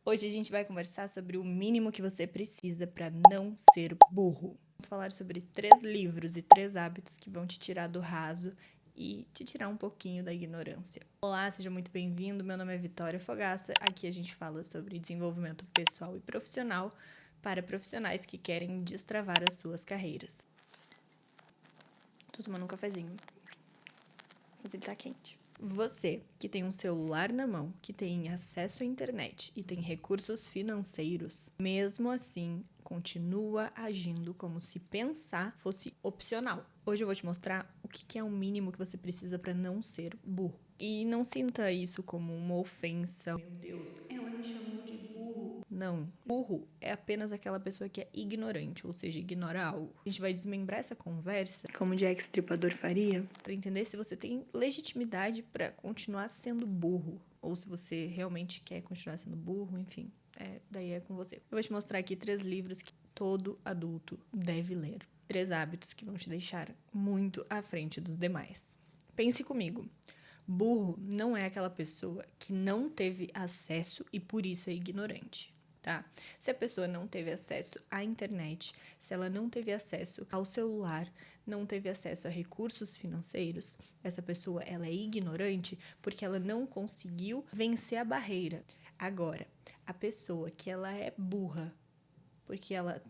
Hoje a gente vai conversar sobre o mínimo que você precisa para não ser burro. Vamos falar sobre 3 livros e 3 hábitos que vão te tirar do raso e te tirar um pouquinho da ignorância. Olá, seja muito bem-vindo. Meu nome é Vitória Fogaça. Aqui a gente fala sobre desenvolvimento pessoal e profissional para profissionais que querem destravar as suas carreiras. Tô tomando um cafezinho, mas ele tá quente. Você que tem um celular na mão, que tem acesso à internet e tem recursos financeiros, mesmo assim continua agindo como se pensar fosse opcional. Hoje eu vou te mostrar o que é o mínimo que você precisa para não ser burro. E não sinta isso como uma ofensa. Meu Deus, ela me chamou de burro. Não, burro é apenas aquela pessoa que é ignorante, ou seja, ignora algo. A gente vai desmembrar essa conversa, como Jack Stripador faria, para entender se você tem legitimidade para continuar sendo burro, ou se você realmente quer continuar sendo burro, enfim. Daí é com você. Eu vou te mostrar aqui 3 livros que todo adulto deve ler. 3 hábitos que vão te deixar muito à frente dos demais. Pense comigo. Burro não é aquela pessoa que não teve acesso e por isso é ignorante, tá? Se a pessoa não teve acesso à internet, se ela não teve acesso ao celular, não teve acesso a recursos financeiros, essa pessoa ela é ignorante porque ela não conseguiu vencer a barreira. Agora, a pessoa que ela é burra porque ela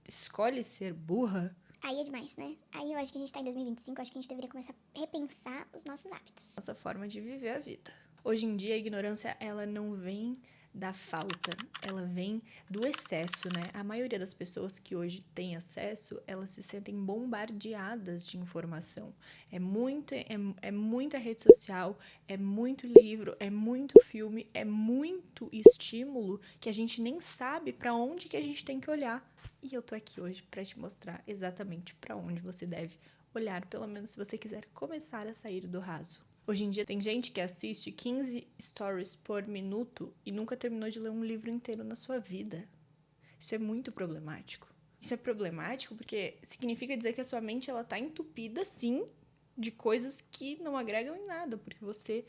escolhe ser burra, Aí é demais, né? Aí eu acho que a gente tá em 2025, acho que a gente deveria começar a repensar os nossos hábitos. nossa forma de viver a vida. Hoje em dia, a ignorância, ela não vem da falta, ela vem do excesso, né? A maioria das pessoas que hoje têm acesso, elas se sentem bombardeadas de informação. É muita rede social, é muito livro, é muito filme, é muito estímulo que a gente nem sabe para onde que a gente tem que olhar. E eu tô aqui hoje para te mostrar exatamente para onde você deve olhar, pelo menos se você quiser começar a sair do raso. Hoje em dia tem gente que assiste 15 stories por minuto e nunca terminou de ler um livro inteiro na sua vida. Isso é muito problemático. Isso é problemático porque significa dizer que a sua mente ela tá entupida, sim, de coisas que não agregam em nada, porque você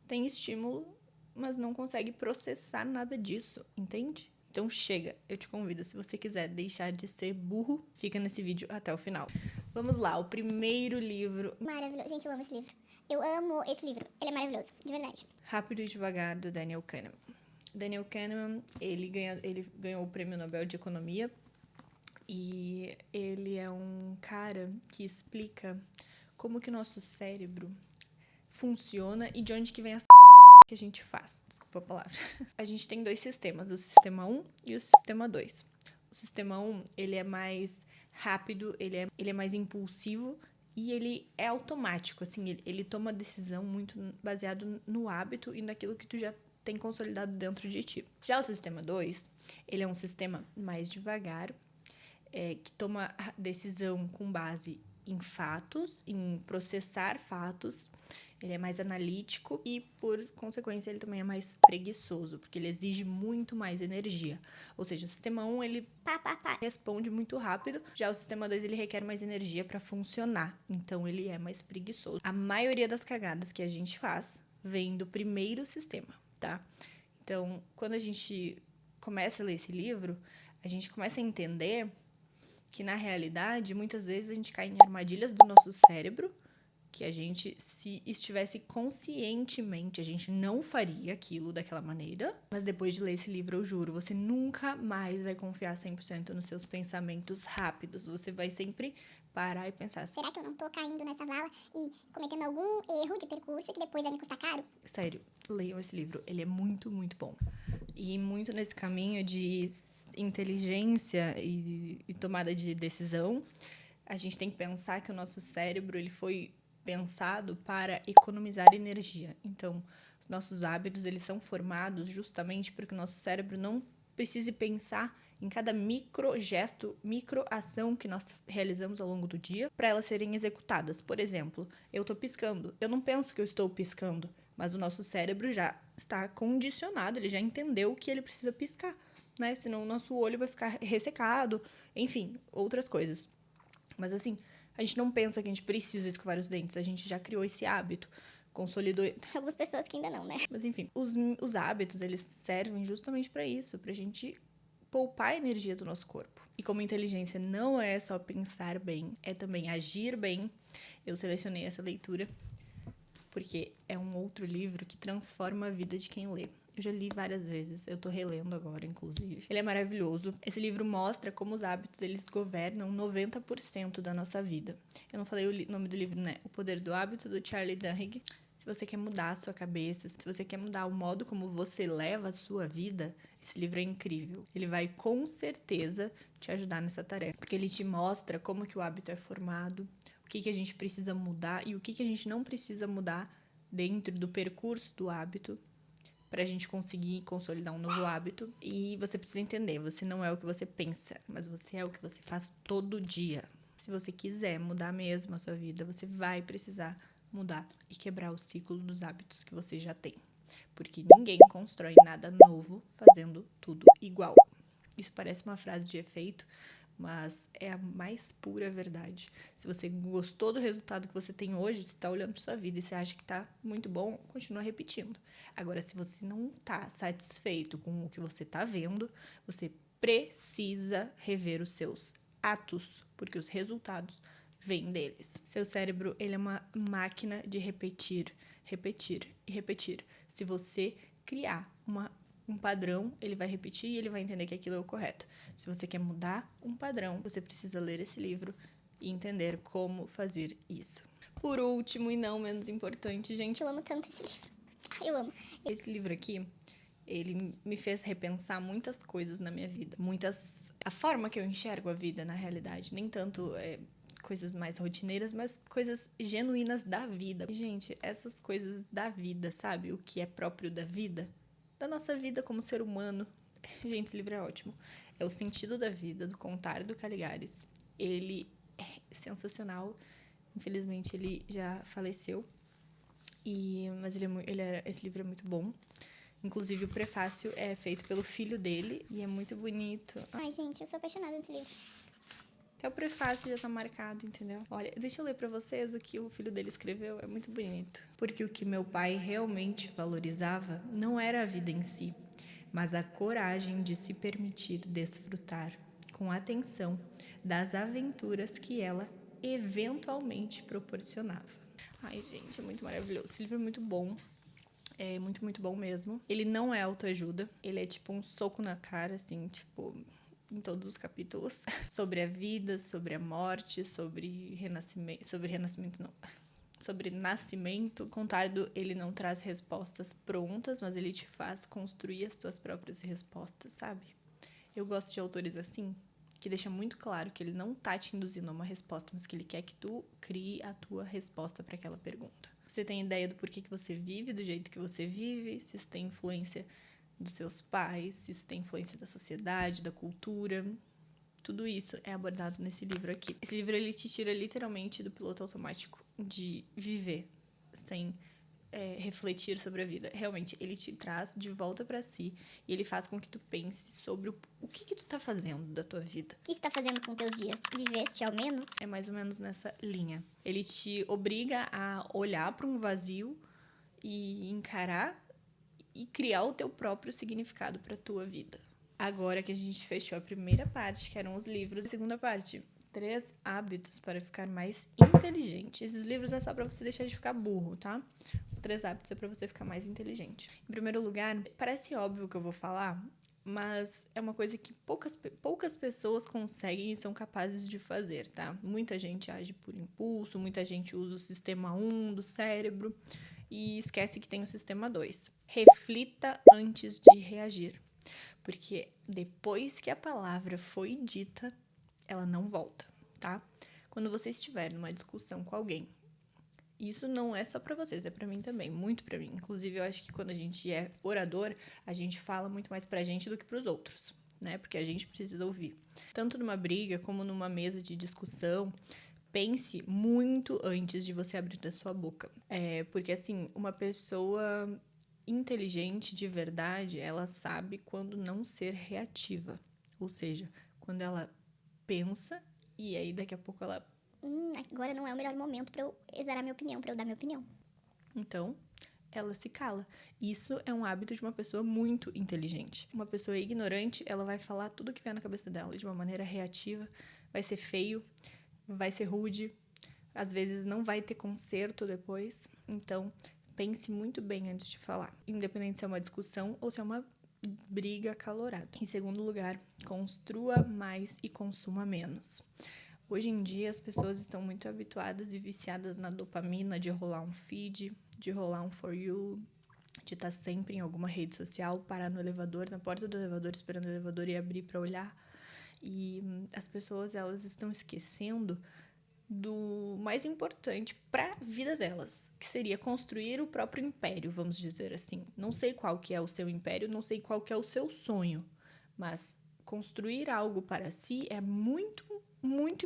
tem estímulo, mas não consegue processar nada disso, entende? Então chega, eu te convido, se você quiser deixar de ser burro, fica nesse vídeo até o final. Vamos lá, o primeiro livro. Maravilhoso. Gente, eu amo esse livro. Eu amo esse livro. Ele é maravilhoso, de verdade. Rápido e Devagar, do Daniel Kahneman. Daniel Kahneman, ele ganhou o Prêmio Nobel de Economia e ele é um cara que explica como que o nosso cérebro funciona e de onde que vem as que a gente faz. Desculpa a palavra. A gente tem 2 sistemas, o sistema 1 e o sistema 2. O sistema 1, ele é mais rápido, ele é mais impulsivo e ele é automático, assim, ele toma decisão muito baseado no hábito e naquilo que tu já tem consolidado dentro de ti. Já o sistema 2, ele é um sistema mais devagar, que toma decisão com base em fatos, em processar fatos. Ele é mais analítico e, por consequência, ele também é mais preguiçoso, porque ele exige muito mais energia. Ou seja, o sistema 1, ele responde muito rápido, já o sistema 2, ele requer mais energia para funcionar, então ele é mais preguiçoso. A maioria das cagadas que a gente faz vem do primeiro sistema, tá? Então, quando a gente começa a ler esse livro, a gente começa a entender que, na realidade, muitas vezes a gente cai em armadilhas do nosso cérebro, que a gente, se estivesse conscientemente, a gente não faria aquilo daquela maneira. Mas depois de ler esse livro, eu juro, você nunca mais vai confiar 100% nos seus pensamentos rápidos. Você vai sempre parar e pensar, Será que eu não tô caindo nessa vala e cometendo algum erro de percurso que depois vai me custar caro? sério, leiam esse livro. Ele é muito, muito bom. E muito nesse caminho de inteligência e tomada de decisão, a gente tem que pensar que o nosso cérebro ele foi pensado para economizar energia. Então, os nossos hábitos eles são formados justamente para que o nosso cérebro não precise pensar em cada micro gesto, micro ação que nós realizamos ao longo do dia para elas serem executadas. Por exemplo, eu estou piscando. Eu não penso que eu estou piscando, mas o nosso cérebro já está condicionado, ele já entendeu que ele precisa piscar, né? Senão o nosso olho vai ficar ressecado, enfim, outras coisas. Mas assim, a gente não pensa que a gente precisa escovar os dentes, a gente já criou esse hábito. consolidou. Algumas pessoas que ainda não, né? Mas enfim, os hábitos, eles servem justamente pra isso, pra gente poupar a energia do nosso corpo. E como inteligência não é só pensar bem, é também agir bem, eu selecionei essa leitura porque é um outro livro que transforma a vida de quem lê. Eu já li várias vezes, eu tô relendo agora, inclusive. Ele é maravilhoso. Esse livro mostra como os hábitos, eles governam 90% da nossa vida. Eu não falei o nome do livro, né? O Poder do Hábito, do Charlie Duhigg. Se você quer mudar a sua cabeça, se você quer mudar o modo como você leva a sua vida, esse livro é incrível. Ele vai, com certeza, te ajudar nessa tarefa. Porque ele te mostra como que o hábito é formado, o que a gente precisa mudar e o que a gente não precisa mudar dentro do percurso do hábito pra gente conseguir consolidar um novo hábito. E você precisa entender, você não é o que você pensa, mas você é o que você faz todo dia. Se você quiser mudar mesmo a sua vida, você vai precisar mudar e quebrar o ciclo dos hábitos que você já tem. Porque ninguém constrói nada novo fazendo tudo igual. Isso parece uma frase de efeito, mas é a mais pura verdade. Se você gostou do resultado que você tem hoje, você está olhando para sua vida e você acha que está muito bom, continua repetindo. Agora, se você não está satisfeito com o que você está vendo, você precisa rever os seus atos, porque os resultados vêm deles. Seu cérebro, ele é uma máquina de repetir, repetir e repetir. Se você criar um padrão, ele vai repetir e ele vai entender que aquilo é o correto. Se você quer mudar um padrão, você precisa ler esse livro e entender como fazer isso. Por último e não menos importante, gente, Eu amo tanto esse livro. Eu amo. esse livro aqui, ele me fez repensar muitas coisas na minha vida. A forma que eu enxergo a vida, na realidade. Nem tanto coisas mais rotineiras, mas coisas genuínas da vida. Gente, essas coisas da vida, sabe? O que é próprio da vida? Da nossa vida como ser humano. Gente, esse livro é ótimo. É O Sentido da Vida, do Contar do Caligares. Ele é sensacional. Infelizmente, ele já faleceu. Mas esse livro é muito bom. Inclusive, o prefácio é feito pelo filho dele e é muito bonito. Ai, gente, eu sou apaixonada nesse livro. Até o prefácio já tá marcado, entendeu? Olha, deixa eu ler pra vocês o que o filho dele escreveu, é muito bonito. Porque o que meu pai realmente valorizava não era a vida em si, mas a coragem de se permitir desfrutar, com atenção, das aventuras que ela eventualmente proporcionava. Ai, gente, é muito maravilhoso. Esse livro é muito bom. É muito, muito bom mesmo. Ele não é autoajuda. Ele é tipo um soco na cara, assim, tipo, em todos os capítulos. Sobre a vida, sobre a morte, sobre renascimento não. Sobre nascimento. Contardo, ele não traz respostas prontas, mas ele te faz construir as tuas próprias respostas, sabe? Eu gosto de autores assim, que deixa muito claro que ele não tá te induzindo a uma resposta, mas que ele quer que tu crie a tua resposta para aquela pergunta. Você tem ideia do porquê que você vive do jeito que você vive, se isso tem influência dos seus pais, se isso tem influência da sociedade, da cultura. Tudo isso é abordado nesse livro aqui. Esse livro, ele te tira literalmente do piloto automático de viver sem refletir sobre a vida. Realmente, ele te traz de volta pra si e ele faz com que tu pense sobre o que tu tá fazendo da tua vida. O que você tá fazendo com teus dias? Viveste ao menos? É mais ou menos nessa linha. Ele te obriga a olhar pra um vazio e encarar e criar o teu próprio significado pra tua vida. Agora que a gente fechou a primeira parte, que eram os livros, a segunda parte, 3 hábitos para ficar mais inteligente. Esses livros é só pra você deixar de ficar burro, tá? Os 3 hábitos é pra você ficar mais inteligente. Em primeiro lugar, parece óbvio o que eu vou falar, mas é uma coisa que poucas pessoas conseguem e são capazes de fazer, tá? Muita gente age por impulso, muita gente usa o sistema 1 do cérebro e esquece que tem o sistema 2. Reflita antes de reagir, porque depois que a palavra foi dita, ela não volta, tá? Quando você estiver numa discussão com alguém, isso não é só pra vocês, é pra mim também, muito pra mim. Inclusive, eu acho que quando a gente é orador, a gente fala muito mais pra gente do que pros outros, né? Porque a gente precisa ouvir. Tanto numa briga como numa mesa de discussão, pense muito antes de você abrir a sua boca. Porque, assim, uma pessoa inteligente de verdade, ela sabe quando não ser reativa. Ou seja, quando ela pensa e aí daqui a pouco ela... Agora não é o melhor momento pra eu exarar minha opinião, pra eu dar minha opinião. Então, ela se cala. Isso é um hábito de uma pessoa muito inteligente. Uma pessoa ignorante, ela vai falar tudo o que vier na cabeça dela de uma maneira reativa, vai ser feio, vai ser rude, às vezes não vai ter conserto depois. Então, pense muito bem antes de falar, independente se é uma discussão ou se é uma briga acalorada. Em segundo lugar, construa mais e consuma menos. Hoje em dia, as pessoas estão muito habituadas e viciadas na dopamina de rolar um feed, de rolar um For You, de estar sempre em alguma rede social, parar no elevador, na porta do elevador, esperando o elevador e abrir para olhar. E as pessoas, elas estão esquecendo do mais importante para a vida delas, que seria construir o próprio império, vamos dizer assim. Não sei qual que é o seu império, não sei qual que é o seu sonho, mas construir algo para si é muito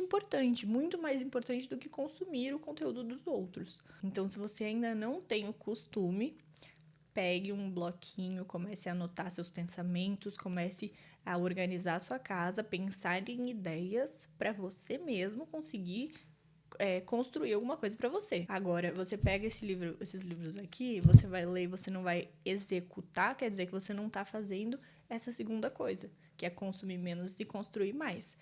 importante, muito mais importante do que consumir o conteúdo dos outros. Então, se você ainda não tem o costume, pegue um bloquinho, comece a anotar seus pensamentos, comece a organizar a sua casa, pensar em ideias para você mesmo conseguir construir alguma coisa para você. Agora, você pega esses livros aqui, você vai ler e você não vai executar, quer dizer que você não tá fazendo essa segunda coisa, que é consumir menos e construir mais.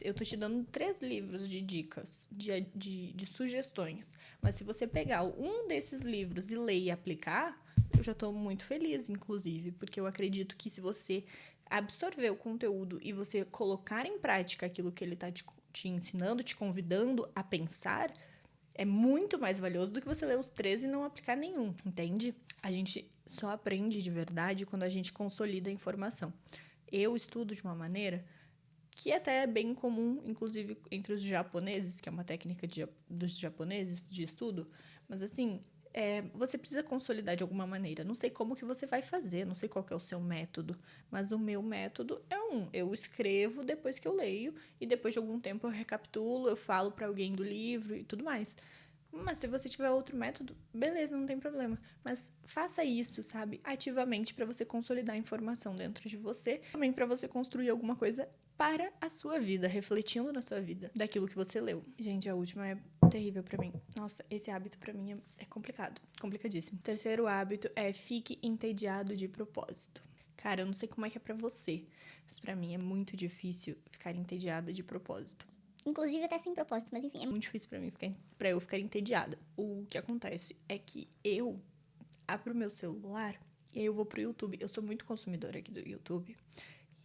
Eu tô te dando 3 livros de dicas, de sugestões. Mas se você pegar um desses livros e ler e aplicar, eu já tô muito feliz, inclusive, porque eu acredito que se você absorver o conteúdo e você colocar em prática aquilo que ele tá te ensinando, te convidando a pensar, é muito mais valioso do que você ler os 13 e não aplicar nenhum, entende? A gente só aprende de verdade quando a gente consolida a informação. Eu estudo de uma maneira que até é bem comum, inclusive entre os japoneses, que é uma técnica dos japoneses de estudo, mas assim, você precisa consolidar de alguma maneira. Não sei como que você vai fazer, não sei qual que é o seu método, mas o meu método é eu escrevo depois que eu leio e depois de algum tempo eu recapitulo, eu falo para alguém do livro e tudo mais. Mas se você tiver outro método, beleza, não tem problema. Mas faça isso, sabe? Ativamente para você consolidar a informação dentro de você, também para você construir alguma coisa para a sua vida, refletindo na sua vida, daquilo que você leu. Gente, a última é terrível pra mim. Nossa, esse hábito pra mim é complicado, complicadíssimo. Terceiro hábito é fique entediado de propósito. Cara, eu não sei como é que é pra você, mas pra mim é muito difícil ficar entediada de propósito. Inclusive até sem propósito, mas enfim. É muito difícil pra eu ficar entediada. O que acontece é que eu abro meu celular e aí eu vou pro YouTube. Eu sou muito consumidora aqui do YouTube.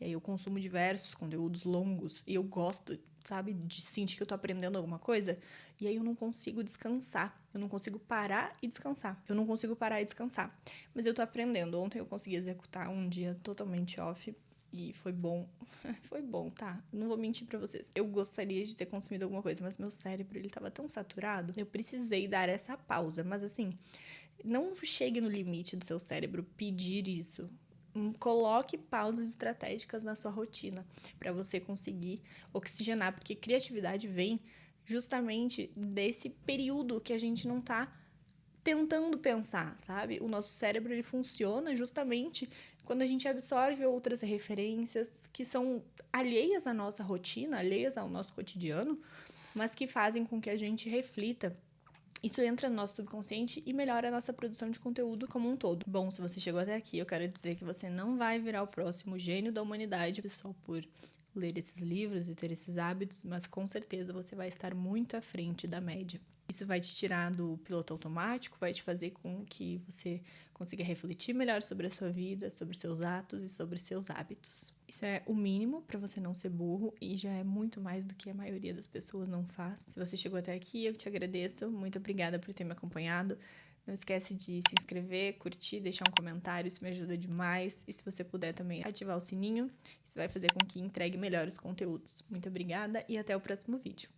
E aí eu consumo diversos conteúdos longos e eu gosto, sabe, de sentir que eu tô aprendendo alguma coisa. E aí eu não consigo descansar. Eu não consigo parar e descansar. Mas eu tô aprendendo. Ontem eu consegui executar um dia totalmente off. E foi bom. Foi bom, tá? Não vou mentir pra vocês. Eu gostaria de ter consumido alguma coisa, mas meu cérebro, ele tava tão saturado. Eu precisei dar essa pausa. Mas assim, não chegue no limite do seu cérebro pedir isso. Coloque pausas estratégicas na sua rotina para você conseguir oxigenar, porque criatividade vem justamente desse período que a gente não tá tentando pensar, sabe? O nosso cérebro, ele funciona justamente quando a gente absorve outras referências que são alheias à nossa rotina, alheias ao nosso cotidiano, mas que fazem com que a gente reflita. Isso entra no nosso subconsciente e melhora a nossa produção de conteúdo como um todo. Bom, se você chegou até aqui, eu quero dizer que você não vai virar o próximo gênio da humanidade só por ler esses livros e ter esses hábitos, mas com certeza você vai estar muito à frente da média. Isso vai te tirar do piloto automático, vai te fazer com que você consiga refletir melhor sobre a sua vida, sobre seus atos e sobre seus hábitos. Isso é o mínimo para você não ser burro e já é muito mais do que a maioria das pessoas não faz. Se você chegou até aqui, eu te agradeço. Muito obrigada por ter me acompanhado. Não esquece de se inscrever, curtir, deixar um comentário, isso me ajuda demais. E se você puder também ativar o sininho, isso vai fazer com que entregue melhores conteúdos. Muito obrigada e até o próximo vídeo.